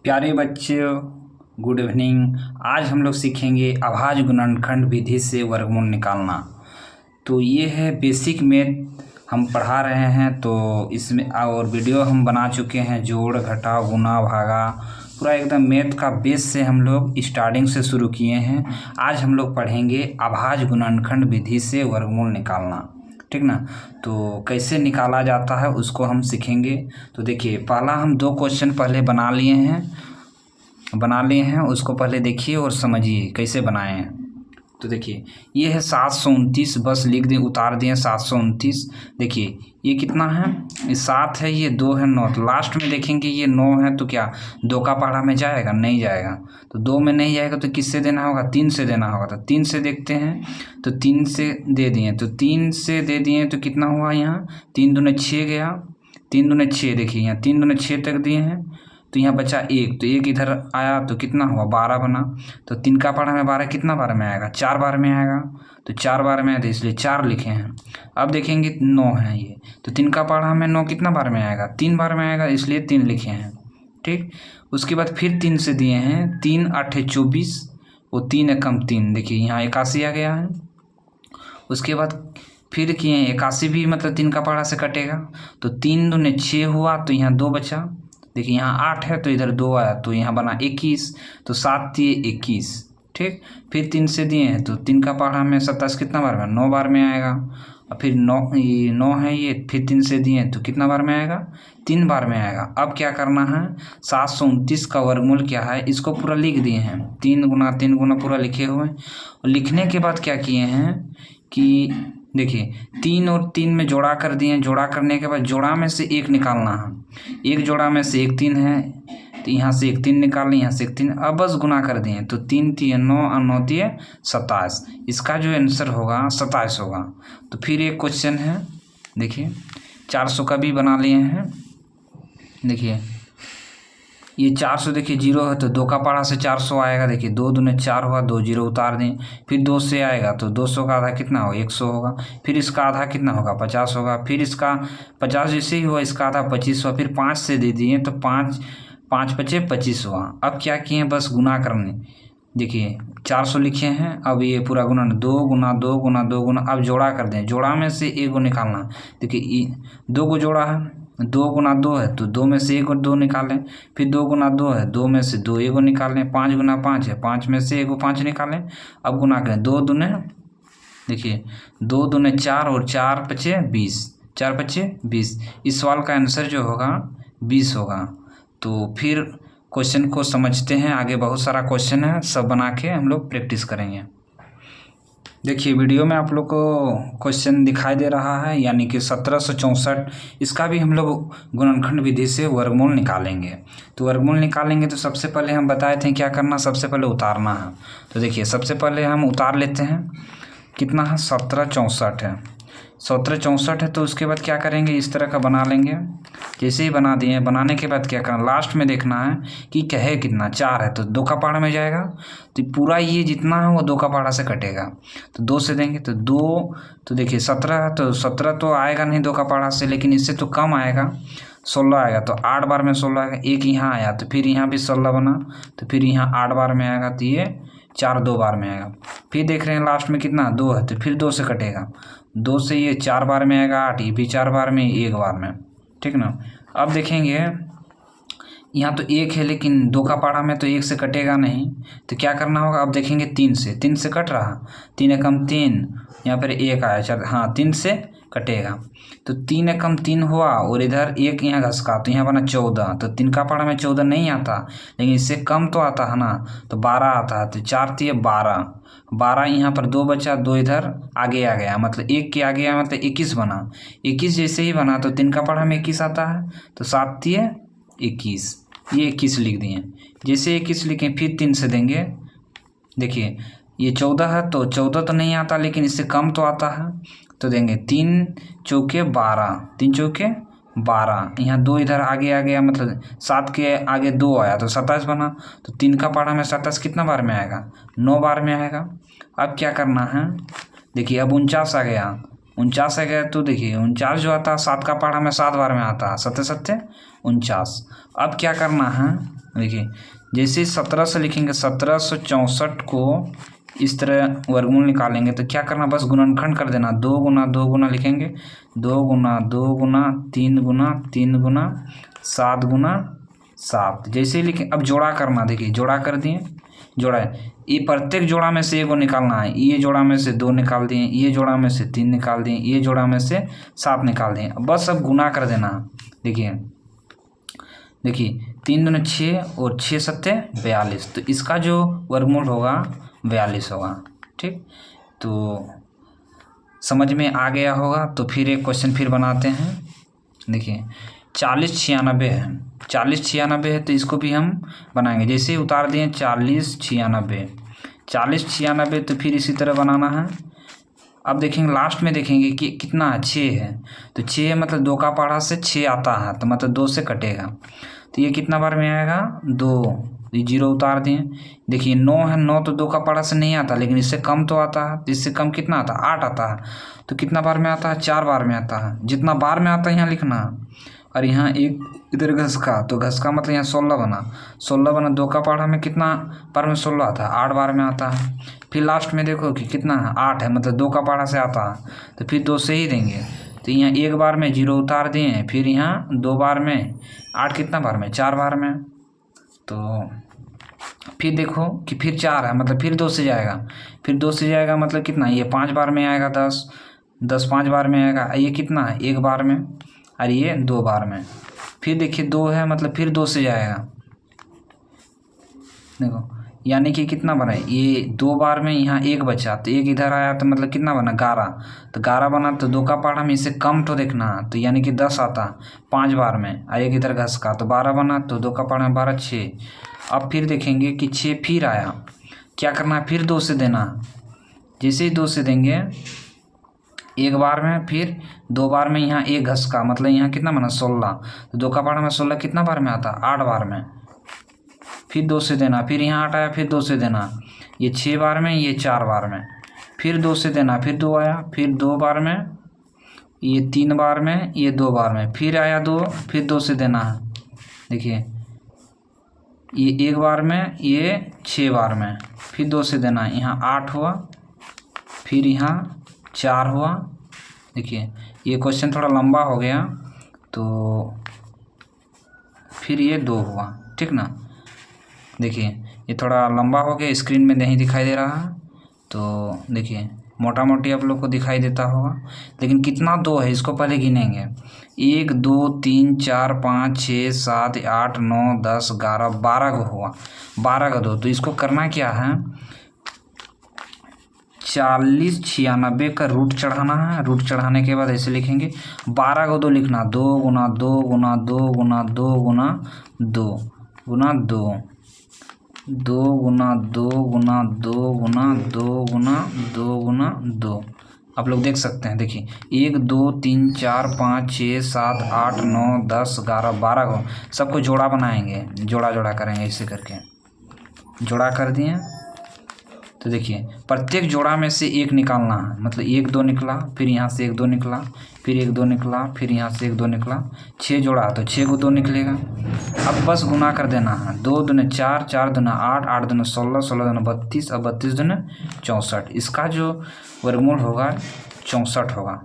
प्यारे बच्चों, good evening. आज हम लोग सीखेंगे अभाज्य गुणनखंड विधि से वर्गमूल निकालना। तो ये है बेसिक मैथ हम पढ़ा रहे हैं। तो इसमें और वीडियो हम बना चुके हैं, जोड़ घटा गुना भागा, पूरा एकदम मैथ का बेस से हम लोग स्टार्टिंग से शुरू किए हैं। आज हम लोग पढ़ेंगे अभाज्य गुणनखंड विधि से वर्गमूल निकालना, ठीक ना। तो कैसे निकाला जाता है उसको हम सीखेंगे। तो देखिए, पहला हम 2 क्वेश्चन पहले बना लिए हैं, उसको पहले देखिए और समझिए कैसे बनाए हैं। तो देखिए, ये है 729, बस लिख दें, उतार दिए 729। देखिए ये कितना है, ये 7 है, ये 2 है, 9। तो लास्ट में देखेंगे ये 9 है, तो क्या 2 का पहाड़ा में जाएगा? नहीं जाएगा। तो 2 में नहीं जाएगा तो किससे देना होगा? 3 से देना होगा। तो 3 से देखते हैं, तो 3 से दे दिए, तो 3 से दे दिए तो कितना हुआ यहाँ? 3 दूने 6 गया, 3 दूने 6। देखिए यहाँ 3 दूने 6 तक दिए हैं, तो यहाँ बचा 1, तो 1 इधर आया तो कितना हुआ? 12 बना। तो 3 का पहाड़ा में 12 कितना बार में आएगा? 4 बार में आएगा। तो 4 बार में आया तो इसलिए 4 लिखे हैं। अब देखेंगे 9 है ये, तो 3 का पहाड़ा में 9 कितना बार में आएगा? 3 बार में आएगा, इसलिए 3 लिखे हैं, ठीक। उसके बाद फिर 3 से दिए हैं, 3 8 24, वो 3 एकम 3। देखिए यहाँ 81 आ गया है। उसके बाद फिर किए 81 भी, मतलब 3 का पहाड़ा से कटेगा, तो 3 दूने 6 हुआ, तो यहाँ 2 बचा। देखिए यहाँ 8 है तो इधर 2 आया, तो यहाँ बना 21, तो 7 दिए 21, ठीक। फिर 3 से दिए हैं, तो 3 का पहाड़ा में 27 कितना बार में? 9 बार में आएगा। और फिर 9 है ये, फिर 3 से दिए तो कितना बार में आएगा? 3 बार में आएगा। अब क्या करना है, 729 का वर्गमूल क्या है, इसको पूरा लिख दिए हैं, 3 गुना 3 गुना पूरा लिखे हुए। और लिखने के बाद क्या किए हैं कि देखिए 3 और 3 में जोड़ा कर दिए। जोड़ा करने के बाद जोड़ा में से 1 निकालना है। एक जोड़ा में से 1 3 है, तो यहाँ से 1 3 निकाल लें, यहाँ से 1 3। अब बस गुना कर दिए, तो 3 3 9 और 9 दिए 27। इसका जो आंसर होगा 27 होगा। तो फिर एक क्वेश्चन है, देखिए 400 का भी बना लिए हैं। देखिए ये 400, देखिए 0 है तो 2 का पहाड़ा से 400 आएगा। देखिए 2 दूने 4 हुआ, 2 0 उतार दें। फिर 2 से आएगा तो 200 का आधा कितना होगा? 100 होगा। फिर इसका आधा कितना होगा? 50 होगा। फिर इसका 50 जैसे ही हुआ, इसका आधा 25 हुआ। फिर 5 से दे दिए तो 5 5 बचे 25 हुआ। अब क्या किए, बस गुना करने। देखिए 400 लिखे हैं, अब ये पूरा गुना 2 गुना 2 गुना 2 गुना। अब जोड़ा कर दें, जोड़ा में से 1 को निकालना। देखिए 2 को जोड़ा है, 2 गुना 2 है, तो 2 में से 1 और 2 निकालें। फिर 2 गुना 2 है, 2 में से 2 1 निकालें। 5 गुना 5 है, 5 में से 1 5 निकालें। अब गुना करें, 2 दूने, देखिए 2 दूने 4 और 4 बचे 20, 4 बचे 20। इस सवाल का आंसर जो होगा 20 होगा। तो फिर क्वेश्चन को समझते हैं, आगे बहुत सारा क्वेश्चन है, सब बना के हम लोग प्रैक्टिस करेंगे। देखिए वीडियो में आप लोग को क्वेश्चन दिखाई दे रहा है, यानी कि 1764। इसका भी हम लोग गुणनखंड विधि से वर्गमूल निकालेंगे। तो वर्गमूल निकालेंगे तो सबसे पहले हम बताए थे क्या करना, सबसे पहले उतारना है। तो देखिए सबसे पहले हम उतार लेते हैं, कितना है? 1764 है। 1764 है, तो उसके बाद क्या करेंगे, इस तरह का बना लेंगे। जैसे ही बना दिए, बनाने के बाद क्या करना, लास्ट में देखना है कि कहे कितना 4 है, तो 2 का पहाड़ा में जाएगा, तो पूरा ये जितना है वो 2 का पहाड़ा से कटेगा। तो 2 से देंगे तो 2, तो देखिए 17 है, तो 17 तो आएगा नहीं 2 का पहाड़ा से, लेकिन इससे तो कम आएगा, 16 आएगा। तो 8 बार में 16 आएगा। एक यहाँ आया, तो फिर यहाँ भी 16 बना, तो फिर यहाँ 8 बार में आएगा, तो ये 4 2 बार में आएगा। फिर देख रहे हैं लास्ट में कितना 2 है, तो फिर 2 से कटेगा, 2 से ये 4 बार में आएगा 8, ये भी 4 बार में, 1 बार में, ठीक ना। अब देखेंगे यहाँ तो 1 है, लेकिन 2 का पहाड़ा में तो 1 से कटेगा नहीं, तो क्या करना होगा। अब देखेंगे 3 से, 3 से कट रहा, 3 एकम 3, यहाँ पर 1 आया, चल हाँ 3 से कटेगा, तो 3 एकम 3 हुआ, और इधर 1 यहाँ घसका, तो यहाँ बना 14। तो 3 का पहाड़ा में 14 नहीं आता, लेकिन इससे कम तो आता है ना, तो 12 आता है। तो 4 3 12, 12 यहाँ पर 2 बचा, 2 इधर आगे आ गया, मतलब 1 के आगे आया, मतलब 21 बना। 21 जैसे ही बना तो 3 का पहाड़ा में 21 आता है, तो 7 3 21, ये 21 लिख दिए। जैसे 21 लिखें, फिर 3 से देंगे। देखिए ये 14 है, तो 14 तो नहीं आता, लेकिन इससे कम तो आता है, तो देंगे 3 चौके 12, 3 चौके 12। यहाँ 2 इधर आगे आ गया, मतलब 7 के आगे 2 आया, तो 27 बना। तो 3 का पहाड़ा में 27 कितना बार में आएगा? 9 बार में आएगा। अब क्या करना है, देखिए अब 49 आ गया, 49 है गया, तो देखिए 49 जो आता है 7 का पहाड़ा में 7 बार में आता है, 7 7 49। अब क्या करना है, देखिए जैसे 17 से लिखेंगे 1764 को इस तरह वर्गमूल निकालेंगे तो क्या करना, बस गुणनखंड कर देना, 2 गुना 2 गुना लिखेंगे, 2 गुना 2 गुना 3 गुना 3 गुना 7 गुना 7, जैसे ही लिखें। अब जोड़ा करना, देखिए जोड़ा कर दिए, जोड़ा है, ये प्रत्येक जोड़ा में से 1 को निकालना है, ये जोड़ा में से 2 निकाल दिए, ये जोड़ा में से 3 निकाल दिए, ये जोड़ा में से 7 निकाल दिए, बस अब गुना कर देना। देखिए 3 दूनी 6 और 6 सत्ते 42, तो इसका जो वर्गमूल होगा 42 होगा। ठीक, तो समझ में आ गया होगा। तो फिर एक क्वेश्चन फिर बनाते हैं। देखिए 40 96 है, 40 96 है, तो इसको भी हम बनाएंगे, जैसे उतार दिए 40 96, 40 96, तो फिर इसी तरह बनाना है। अब देखेंगे लास्ट में देखेंगे कि कितना है, 6 है, तो 6 है मतलब 2 का पहाड़ा से 6 आता है, तो मतलब 2 से कटेगा, तो ये कितना बार में आएगा, 2, ये 0 उतार दिए। देखिए 9 है, 9 तो 2 का पहाड़ा से नहीं आता, लेकिन इससे कम तो आता है, तो इससे कम कितना आता है, 8 आता है, तो कितना बार में आता है, 4 बार में आता है, जितना बार में आता है यहाँ लिखना। और यहाँ एक इधर घसका, तो घसका मतलब यहाँ 16 बना, 16 बना, 2 का पहाड़ा में कितना बार में 16 आता है, 8 बार में आता है। फिर लास्ट में देखो कि कितना है, 8 है, मतलब 2 का पहाड़ा से आता है, तो फिर 2 से ही देंगे, तो यहाँ 1 बार में 0 उतार दिए, फिर यहाँ 2 बार में, 8 कितना बार में, 4 बार में, तो फिर देखो कि फिर 4 है, मतलब फिर 2 से जाएगा, फिर 2 से जाएगा मतलब कितना, ये 5 बार में आएगा, 10 10 5 बार में आएगा, ये कितना है, 1 बार में, और ये 2 बार में। फिर देखिए 2 है, मतलब फिर 2 से जाएगा, देखो यानी कि कितना बना, ये 2 बार में, यहाँ 1 बचा, तो 1 इधर आया, तो मतलब कितना बना, 11, तो 11 बना, तो 2 का पहाड़ा में इससे कम तो देखना, तो यानी कि 10 आता 5 बार में, और 1 इधर घस का, तो 12 बना, तो 2 का पहाड़ा में 12 6। अब फिर देखेंगे कि 6 फिर आया, क्या करना है, फिर 2 से देना, जैसे ही 2 से देंगे 1 बार में, फिर 2 बार में, यहाँ 1 घस का, मतलब यहाँ कितना बना, 16, तो 2 का पहाड़ा में 16 कितना बार में आता, 8 बार में, फिर 2 से देना, फिर यहाँ 8 आया, फिर 2 से देना, ये 6 बार में, ये 4 बार में, फिर 2 से देना, फिर 2 आया, फिर 2 बार में, ये 3 बार में, ये 2 बार में, फिर आया 2, फिर 2 से देना है। देखिए ये 1 बार में, ये 6 बार में, फिर 2 से देना, यहाँ 8 हुआ, फिर यहाँ 4 हुआ। देखिए ये क्वेश्चन थोड़ा लंबा हो गया, तो फिर ये 2 हुआ, ठीक ना। देखिए ये थोड़ा लंबा हो गया, स्क्रीन में नहीं दिखाई दे रहा है, तो देखिए मोटा मोटी आप लोग को दिखाई देता होगा, लेकिन कितना 2 है इसको पहले गिनेंगे, 1 2 3 4 5 6 7 8 9 10 11 12 को हुआ, 12 का 2, तो इसको करना क्या है, 40 96 का रूट चढ़ाना है, रूट चढ़ाने के बाद ऐसे लिखेंगे, 12 को 2 लिखना, 2 गुना 2 गुना 2 गुना 2 गुना 2 गुना 2, 2 गुना 2 गुना 2 गुना 2 गुना 2 गुना 2, आप लोग देख सकते हैं। देखिए 1 2 3 4 5 6 7 8 9 10 11 12 को सबको जोड़ा बनाएंगे, जोड़ा जोड़ा करेंगे, ऐसे करके जोड़ा कर दिए। तो देखिए प्रत्येक जोड़ा में से 1 निकालना है, मतलब 1 2 निकला, फिर यहाँ से 1 2 निकला, फिर 1 2 निकला, फिर यहाँ से 1 2 निकला, 6 जोड़ा तो 6 को 2 निकलेगा। अब बस गुना कर देना है, 2 दूने 4 4 दूने 8 8 दूने 16 16 दूने 32 और 32 दूने 64, इसका जो वर्गमूल होगा 64 होगा।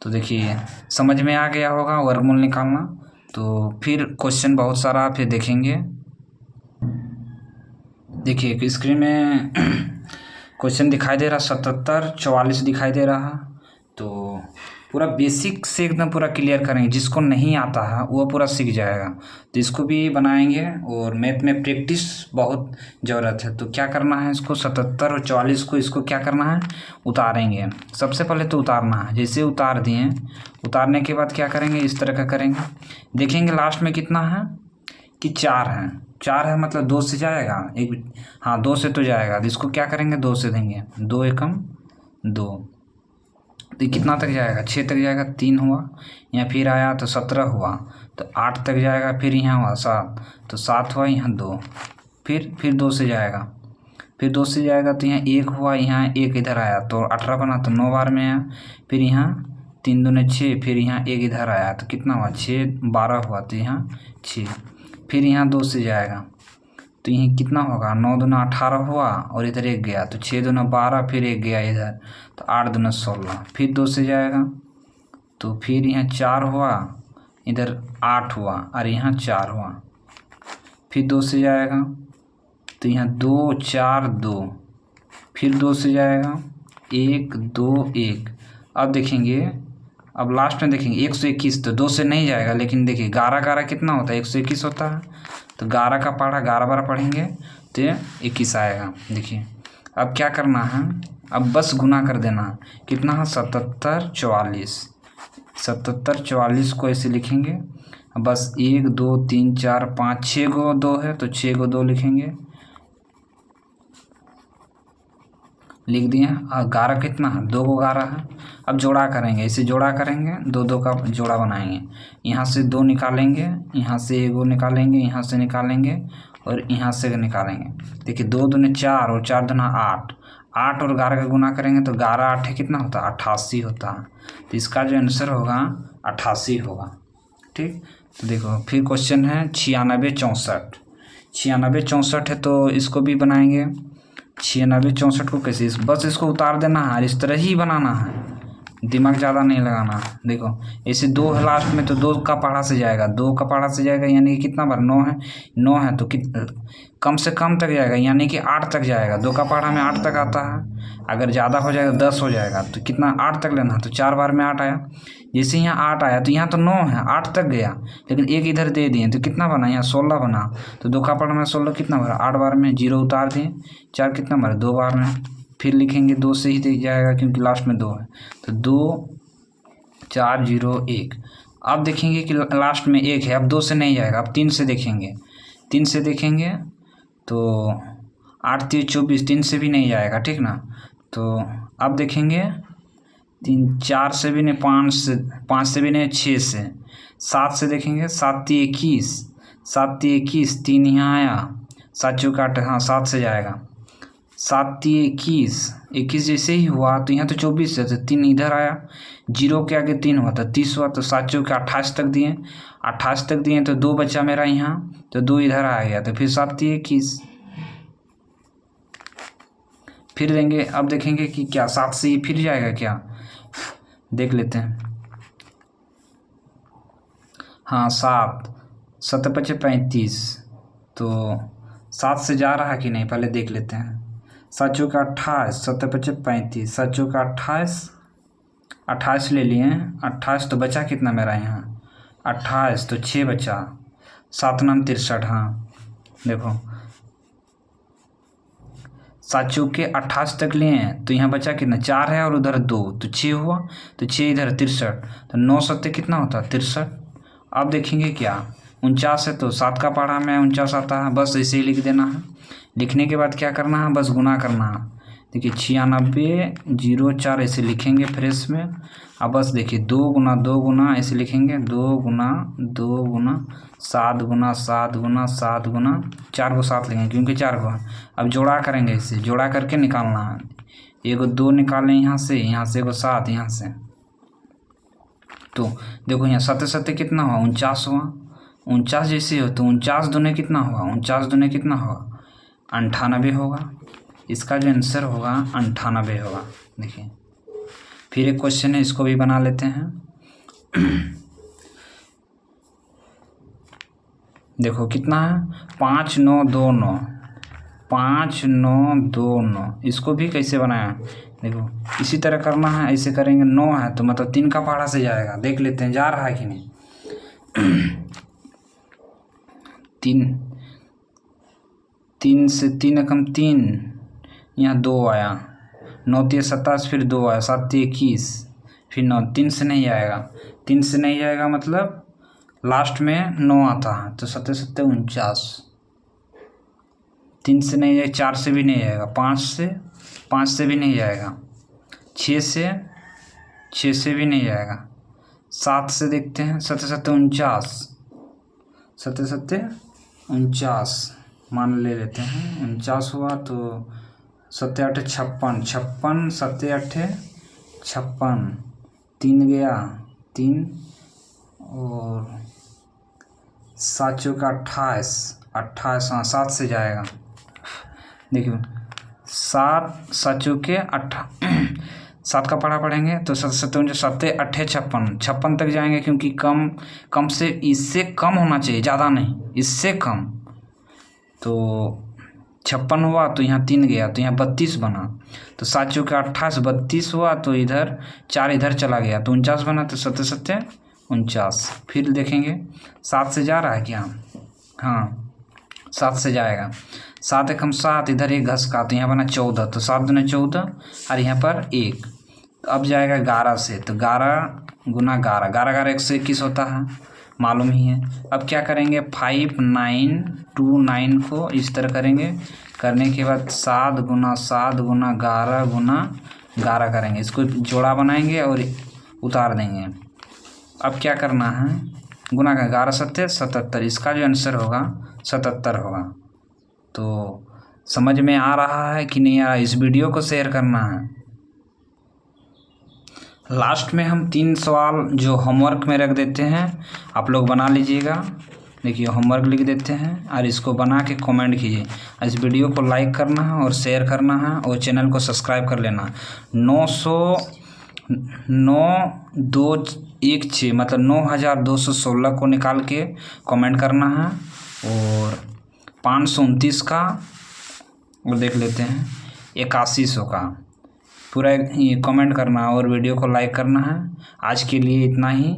तो देखिए समझ में आ गया होगा वर्गमूल निकालना। तो फिर क्वेश्चन बहुत सारा फिर देखेंगे। देखिए स्क्रीन में क्वेश्चन दिखाई दे रहा 77 44 दिखाई दे रहा, तो पूरा बेसिक से एकदम पूरा क्लियर करेंगे, जिसको नहीं आता है वो पूरा सीख जाएगा, तो इसको भी बनाएंगे। और मैथ में प्रैक्टिस बहुत ज़रूरत है, तो क्या करना है, इसको 77 और 44 को इसको क्या करना है, उतारेंगे। सबसे पहले तो उतारना है, जैसे उतार दिए, उतारने के बाद क्या करेंगे, इस तरह का करेंगे। देखेंगे लास्ट में कितना है कि 4 है, 4 है मतलब 2 से जाएगा, एक हाँ 2 से तो जाएगा, तो इसको क्या करेंगे 2 से देंगे, 2 एकम 2, तो कितना तक जाएगा, 6 तक जाएगा, 3 हुआ, यहाँ फिर आया तो 17 हुआ, तो 8 तक जाएगा, फिर यहाँ हुआ 7, तो 7 हुआ, यहाँ 2, फिर 2 से जाएगा, फिर 2 से जाएगा तो यहाँ 1 हुआ, यहाँ 1 इधर आया तो 18 बना, तो 9 बार में आया। फिर यहाँ 3 दूने 6, फिर यहाँ 1 इधर आया तो कितना हुआ 6, 12 हुआ, तो यहाँ 6। फिर यहाँ 2 से जाएगा तो यहीं कितना होगा 9 दूना 18 हुआ, और इधर 1 गया तो 6 दूना 12, फिर 1 गया इधर तो 8 दूना 16। फिर 2 से जाएगा तो फिर यहाँ 4 हुआ, इधर 8 हुआ, और यहाँ 4 हुआ। फिर 2 से जाएगा तो यहाँ 2 4 2। फिर 2 से जाएगा 1 2 1। अब देखेंगे, अब लास्ट में देखेंगे 121, तो 2 से नहीं जाएगा, लेकिन देखिए 11 11 कितना होता है 121 होता है, तो 11 का पढ़ा 11 बार पढ़ेंगे तो 21 आएगा। देखिए अब क्या करना है, अब बस गुना कर देना है। कितना है 77 44। 77 44 को ऐसे लिखेंगे, बस 1 2 3 4 5 6 गो 2 है तो 6 गो 2 लिखेंगे, लिख दिए। और 11 कितना है 2 गो 11 है। अब जोड़ा करेंगे, इसे जोड़ा करेंगे, 2 2 का जोड़ा बनाएंगे। यहाँ से 2 निकालेंगे, यहाँ से 1 निकालेंगे, यहाँ से निकालेंगे और यहाँ से निकालेंगे। देखिए 2 दूने 4 और 4 दूना 8, 8 और 11 का गुना करेंगे तो 11 8 कितना होता है 88 होता है। तो इसका जो आंसर होगा 88 होगा। ठीक, तो देखो फिर क्वेश्चन है 96 64। 96 64 है तो इसको भी बनाएंगे। 96 64 को कैसे, बस इसको उतार देना है, इस तरह ही बनाना है, दिमाग ज़्यादा नहीं लगाना। देखो ऐसे 2 है लास्ट में तो 2 का पहाड़ा से जाएगा, 2 का पहाड़ा से जाएगा यानी कि कितना बार 9 है, 9 है तो कम से कम तक जाएगा यानी कि 8 तक जाएगा। 2 का पहाड़ा में 8 तक आता है, अगर ज़्यादा हो जाएगा 10 हो जाएगा तो कितना 8 तक लेना, तो 4 बार में 8 आया। जैसे यहाँ 8 आया तो यहाँ तो 9 है 8 तक गया, लेकिन 1 इधर दे दिए तो कितना बना यहाँ 16 बना। तो 2 का पहाड़ा में 16 कितना भरा 8 बार में, 0 उतार दिए, 4 कितना भरा 2 बार में। फिर लिखेंगे 2 से ही दे जाएगा क्योंकि लास्ट में 2 है, तो 2 4 0 1। अब देखेंगे कि लास्ट में 1 है, अब 2 से नहीं जाएगा, अब 3 से देखेंगे। 3 से देखेंगे तो 8 3 24, 3 से भी नहीं जाएगा, ठीक ना। तो अब देखेंगे 3 4 से भी नहीं, 5 से भी नहीं, 6 से, 7 से देखेंगे 7 3 21, 7 3 21, 3 यहाँ आया, 7 4 8, हाँ 7 से जाएगा, 7 3 21, 21 जैसे ही हुआ तो यहाँ तो 24 है तो 3 इधर आया, 0 के आगे 3 हुआ तो 30 हुआ, तो 7 4 के 28 तक दिए, 28 तक दिए तो 2 बचा मेरा यहाँ, तो 2 इधर आ गया, तो फिर 7 3 21 फिर देंगे। अब देखेंगे कि क्या 7 से ये फिर जाएगा क्या, देख लेते हैं। हाँ 7 7 5 35, तो 7 से जा रहा है कि नहीं पहले देख लेते हैं। 7 4 का 28, 7 5 35, 7 4 का 28, 28 ले लिए, 28 तो बचा कितना मेरा यहाँ 28, तो 6 बचा, 7 9 63। हाँ देखो 7 4 के 28 तक लिए हैं तो यहाँ बचा कितना 4 है और उधर 2 तो 6 हुआ, तो 6 इधर 63, तो 9 7 कितना होता है 63। अब देखेंगे क्या 49 है तो 7 का पहाड़ा में 49 आता है, बस ऐसे ही लिख देना है। लिखने के बाद क्या करना है, बस गुना करना है। देखिए 96 0 4 ऐसे लिखेंगे फ्रेश में। अब बस देखिए 2 गुना 2 गुना ऐसे लिखेंगे, 2 गुना 2 गुना 7 गुना 7 गुना 7 गुना 4 को 7 लिखेंगे क्योंकि 4 को। अब जोड़ा करेंगे, इसे जोड़ा करके निकालना है। एगो 2 निकालें यहाँ से एगो 7 यहाँ से, तो देखो यहाँ 7 7 कितना हुआ 49 हुआ, 49 जैसे हो तो 49 दूने कितना हुआ 49 दूने कितना होगा 98 होगा। इसका जो आंसर होगा 98 होगा। देखिए फिर एक क्वेश्चन है, इसको भी बना लेते हैं। देखो कितना है 5 9 2 9, 5 9 2 9, इसको भी कैसे बनाया देखो इसी तरह करना है। ऐसे करेंगे 9 है तो मतलब 3 का पहाड़ा से जाएगा, देख लेते हैं जा रहा है कि नहीं। 3 से 3 कम 3, यहाँ 2 आया, 9 3 27, फिर 2 आया, 7 3 21, फिर 9, 3 से नहीं आएगा, 3 से नहीं जाएगा मतलब लास्ट में 9 आता है, तो 7 7 49, 3 से नहीं जाएगा, 4 से भी नहीं जाएगा, 5 से भी नहीं जाएगा, 6 से भी नहीं जाएगा, 7 से देखते हैं 7 7 49, 7 7 49, मान ले लेते हैं 49 हुआ तो 7 8 56, 56 7 8 56, 3 गया 3 और 7 चौका 28, 28 हाँ 7 से जाएगा। देखिए 7 7 चौके 7 का पढ़ा पढ़ेंगे तो 7 7 7 8 56, 56 तक जाएंगे क्योंकि कम से इससे कम होना चाहिए, ज़्यादा नहीं, इससे कम। तो 56 हुआ तो यहाँ 3 गया तो यहाँ 32 बना, तो 7 चौके 28, 32 हुआ तो इधर 4 इधर चला गया तो 49 बना, तो 7 7 49। फिर देखेंगे 7 से जा रहा है क्या? हाँ 7 से जाएगा, 7 एकम 7, इधर एक घस का तो यहाँ बना 14, तो 7 दूनी 14 और यहाँ पर 1। अब जाएगा 11 से, तो 11 गुना 11, 11 11 121 होता है, मालूम ही है। अब क्या करेंगे 5 9 2 9 को इस तरह करेंगे, करने के बाद 7 गुना 7 गुना 11 गुना 11 करेंगे, इसको जोड़ा बनाएंगे और उतार देंगे। अब क्या करना है गुना का 11 7 77, इसका जो आंसर होगा 77 होगा। तो समझ में आ रहा है कि नहीं आ रहा? इस वीडियो को शेयर करना है। लास्ट में हम 3 सवाल जो होमवर्क में रख देते हैं, आप लोग बना लीजिएगा। देखिए होमवर्क लिख देते हैं और इसको बना के कमेंट कीजिए। इस वीडियो को लाइक करना है और शेयर करना है और चैनल को सब्सक्राइब कर लेना। 9,216 मतलब 9,216 को निकाल के कमेंट करना है, और 529 का और देख लेते हैं 8100 का पूरा कमेंट करना और वीडियो को लाइक करना है। आज के लिए इतना ही।